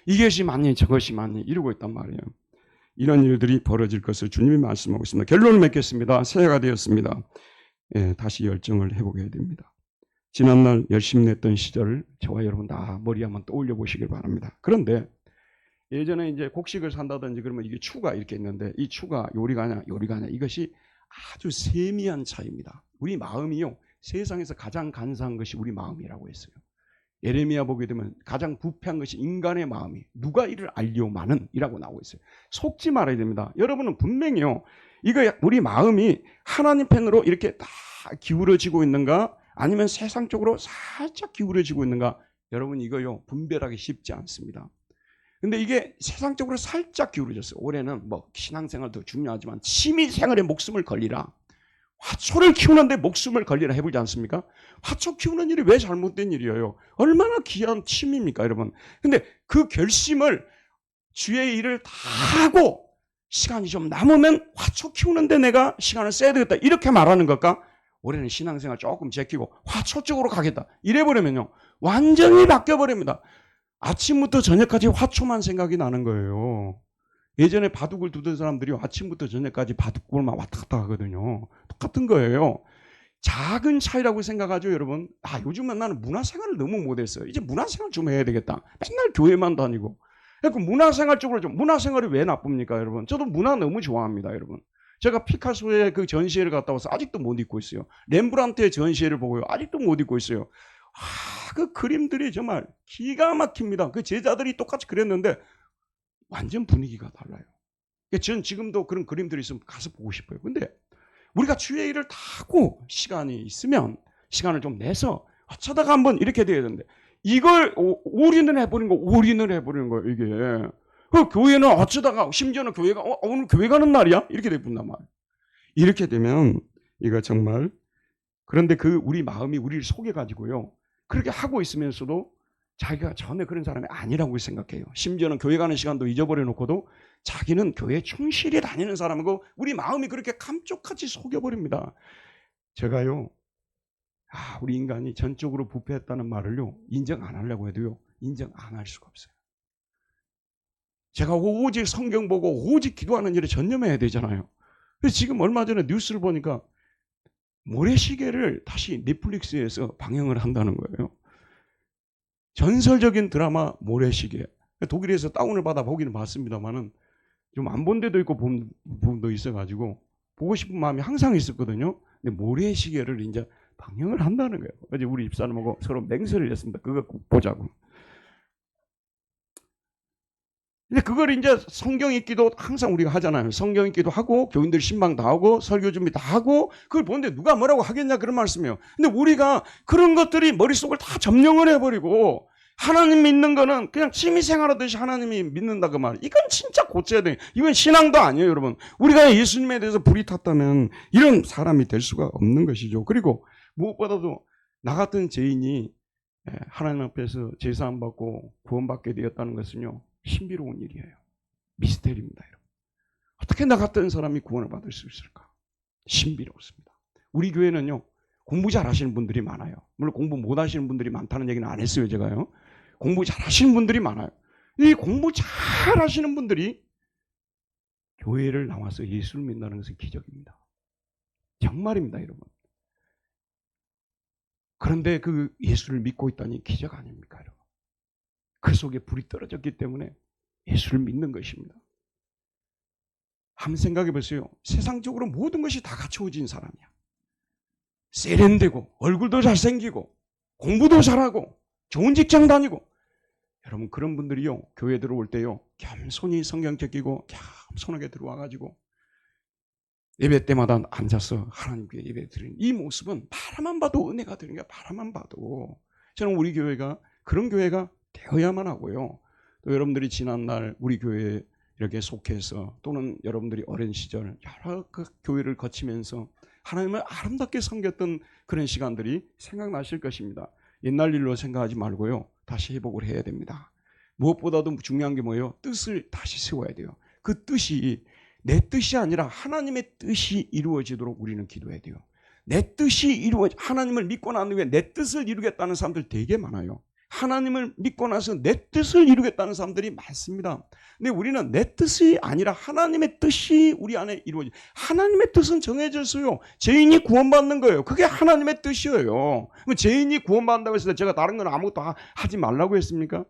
이것이 맞니 저것이 맞니 이러고 있단 말이에요. 이런 일들이 벌어질 것을 주님이 말씀하고 있습니다. 결론을 맺겠습니다. 새해가 되었습니다. 다시 열정을 해보게 됩니다. 지난날 열심히 냈던 시절을 저와 여러분 다 머리 한번 떠올려 보시길 바랍니다. 그런데 예전에 이제 곡식을 산다든지 그러면 이게 추가 이렇게 있는데, 이 추가 요리가 아니야 이것이 아주 세미한 차이입니다. 우리 마음이요, 세상에서 가장 간사한 것이 우리 마음이라고 했어요. 예레미야 보게 되면 가장 부패한 것이 인간의 마음이 누가 이를 알리오마는 이라고 나오고 있어요. 속지 말아야 됩니다. 여러분은 분명히요, 이거 우리 마음이 하나님 편으로 이렇게 다 기울어지고 있는가 아니면 세상 쪽으로 살짝 기울어지고 있는가, 여러분 이거요 분별하기 쉽지 않습니다. 근데 이게 세상적으로 살짝 기울어졌어요. 올해는 뭐 신앙생활도 중요하지만 취미생활에 목숨을 걸리라. 화초를 키우는데 목숨을 걸리라 해보지 않습니까? 화초 키우는 일이 왜 잘못된 일이에요? 얼마나 귀한 취미입니까, 여러분? 근데 그 결심을 주의 일을 다 하고 시간이 좀 남으면 화초 키우는데 내가 시간을 써야 되겠다. 이렇게 말하는 것과 올해는 신앙생활 조금 제키고 화초 쪽으로 가겠다. 이래버리면요. 완전히 바뀌어버립니다. 아침부터 저녁까지 화초만 생각이 나는 거예요. 예전에 바둑을 두던 사람들이 아침부터 저녁까지 바둑볼만 왔다 갔다 하거든요. 똑같은 거예요. 작은 차이라고 생각하죠, 여러분. 요즘은 나는 문화생활을 너무 못했어요. 이제 문화생활 좀 해야 되겠다. 맨날 교회만 다니고. 그러니까 문화생활 쪽으로 좀, 문화생활이 왜 나쁩니까, 여러분? 저도 문화 너무 좋아합니다, 여러분. 제가 피카소의 그 전시회를 갔다 와서 아직도 못 잊고 있어요. 렘브란트의 전시회를 보고요. 아직도 못 잊고 있어요. 그 그림들이 정말 기가 막힙니다. 그 제자들이 똑같이 그렸는데 완전 분위기가 달라요. 전 지금도 그런 그림들이 있으면 가서 보고 싶어요. 근데 우리가 주의 일을 다 하고 시간이 있으면 시간을 좀 내서 어쩌다가 한번 이렇게 돼야 되는데 이걸 올인을 해버리는 거예요, 이게. 그 교회는 어쩌다가 심지어는 교회가 오늘 교회 가는 날이야? 이렇게 돼본단 말이에요. 이렇게 되면 이거 정말 그런데 그 우리 마음이 우리를 속여가지고요. 그렇게 하고 있으면서도 자기가 전에 그런 사람이 아니라고 생각해요. 심지어는 교회 가는 시간도 잊어버려 놓고도 자기는 교회에 충실히 다니는 사람이고 우리 마음이 그렇게 감쪽같이 속여버립니다. 제가요. 우리 인간이 전적으로 부패했다는 말을요. 인정 안 하려고 해도요. 인정 안 할 수가 없어요. 제가 오직 성경 보고 오직 기도하는 일에 전념해야 되잖아요. 그래서 지금 얼마 전에 뉴스를 보니까 모래시계를 다시 넷플릭스에서 방영을 한다는 거예요. 전설적인 드라마 모래시계. 독일에서 다운을 받아 보기는 봤습니다만은 좀 안 본 데도 있고 본 부분도 있어가지고 보고 싶은 마음이 항상 있었거든요. 근데 모래시계를 이제 방영을 한다는 거예요. 어제 우리 집사람하고 서로 맹세를 했습니다. 그거 꼭 보자고. 근데 그걸 이제 성경 읽기도 항상 우리가 하잖아요. 성경 읽기도 하고 교인들 신방 다 하고 설교 준비 다 하고 그걸 보는데 누가 뭐라고 하겠냐 그런 말씀이에요. 근데 우리가 그런 것들이 머릿속을 다 점령을 해버리고 하나님 믿는 거는 그냥 취미생활하듯이 하나님이 믿는다 그 말. 이건 진짜 고쳐야 돼. 이건 신앙도 아니에요, 여러분. 우리가 예수님에 대해서 불이 탔다면 이런 사람이 될 수가 없는 것이죠. 그리고 무엇보다도 나 같은 죄인이 하나님 앞에서 제사함 받고 구원받게 되었다는 것은요. 신비로운 일이에요. 미스테리입니다, 여러분. 어떻게 나 같은 사람이 구원을 받을 수 있을까? 신비롭습니다. 우리 교회는요. 공부 잘하시는 분들이 많아요. 물론 공부 못하시는 분들이 많다는 얘기는 안 했어요, 제가요. 공부 잘하시는 분들이 많아요. 이 공부 잘하시는 분들이 교회를 나와서 예수를 믿는다는 것은 기적입니다. 정말입니다, 여러분. 그런데 그 예수를 믿고 있다니 기적 아닙니까, 여러분? 그 속에 불이 떨어졌기 때문에 예수를 믿는 것입니다. 한번 생각해 보세요. 세상적으로 모든 것이 다 갖춰진 사람이야. 세련되고 얼굴도 잘생기고 공부도 잘하고 좋은 직장 다니고 여러분 그런 분들이요. 교회 들어올 때요. 겸손히 성경 제끼고 겸손하게 들어와가지고 예배 때마다 앉아서 하나님께 예배 드리는 이 모습은 바라만 봐도 은혜가 되는 거야. 바라만 봐도. 저는 우리 교회가 그런 교회가 되어야만 하고요. 또 여러분들이 지난날 우리 교회에 이렇게 속해서 또는 여러분들이 어린 시절 여러 그 교회를 거치면서 하나님을 아름답게 섬겼던 그런 시간들이 생각나실 것입니다. 옛날 일로 생각하지 말고요. 다시 회복을 해야 됩니다. 무엇보다도 중요한 게 뭐예요? 뜻을 다시 세워야 돼요. 그 뜻이 내 뜻이 아니라 하나님의 뜻이 이루어지도록 우리는 기도해야 돼요. 내 뜻이 하나님을 믿고 난 후에 내 뜻을 이루겠다는 사람들 되게 많아요. 하나님을 믿고 나서 내 뜻을 이루겠다는 사람들이 많습니다. 근데 우리는 내 뜻이 아니라 하나님의 뜻이 우리 안에 이루어져. 하나님의 뜻은 정해졌어요. 죄인이 구원받는 거예요. 그게 하나님의 뜻이에요. 그럼 죄인이 구원받는다고 했을 때 제가 다른 건 아무것도 하지 말라고 했습니까?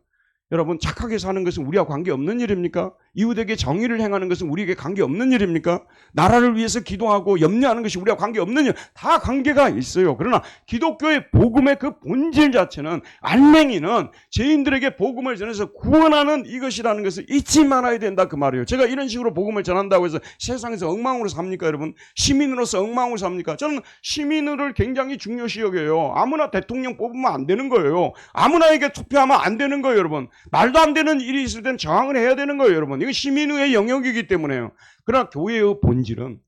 여러분 착하게 사는 것은 우리와 관계없는 일입니까? 이웃에게 정의를 행하는 것은 우리에게 관계없는 일입니까? 나라를 위해서 기도하고 염려하는 것이 우리와 관계없는 일, 다 관계가 있어요. 그러나 기독교의 복음의 그 본질 자체는, 알맹이는 죄인들에게 복음을 전해서 구원하는 이것이라는 것을 잊지 말아야 된다 그 말이에요. 제가 이런 식으로 복음을 전한다고 해서 세상에서 엉망으로 삽니까 여러분? 시민으로서 엉망으로 삽니까? 저는 시민을 굉장히 중요시 여겨요. 아무나 대통령 뽑으면 안 되는 거예요. 아무나에게 투표하면 안 되는 거예요 여러분. 말도 안 되는 일이 있을 때는 저항을 해야 되는 거예요 여러분. 이거 시민의 영역이기 때문에요. 그러나 교회의 본질은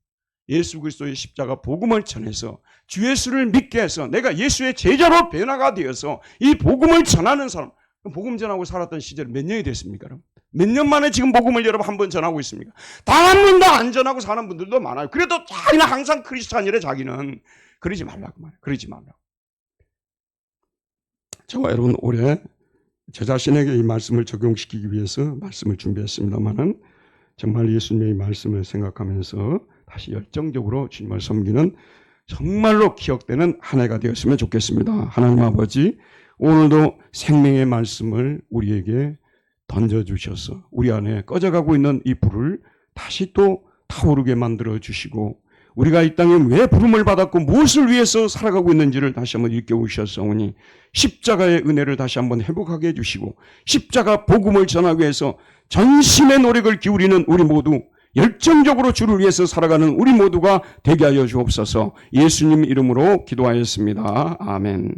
예수 그리스도의 십자가 복음을 전해서 주 예수를 믿게 해서 내가 예수의 제자로 변화가 되어서 이 복음을 전하는 사람, 복음 전하고 살았던 시절 몇 년이 됐습니까? 몇 년 만에 지금 복음을 여러분 한 번 전하고 있습니까? 단 한 번도 안 전하고 사는 분들도 많아요. 그래도 자기는 항상 크리스찬이래. 자기는. 그러지 말라고 말해요. 그러지 말라고. 저와 여러분 올해 제 자신에게 이 말씀을 적용시키기 위해서 말씀을 준비했습니다만은 정말 예수님의 말씀을 생각하면서 다시 열정적으로 주님을 섬기는 정말로 기억되는 한 해가 되었으면 좋겠습니다. 하나님 아버지, 오늘도 생명의 말씀을 우리에게 던져주셔서 우리 안에 꺼져가고 있는 이 불을 다시 또 타오르게 만들어 주시고 우리가 이 땅에 왜 부름을 받았고 무엇을 위해서 살아가고 있는지를 다시 한번 일깨우셨사오니 십자가의 은혜를 다시 한번 회복하게 해주시고 십자가 복음을 전하기 위해서 전심의 노력을 기울이는 우리 모두, 열정적으로 주를 위해서 살아가는 우리 모두가 되게 하여 주옵소서. 예수님 이름으로 기도하였습니다. 아멘.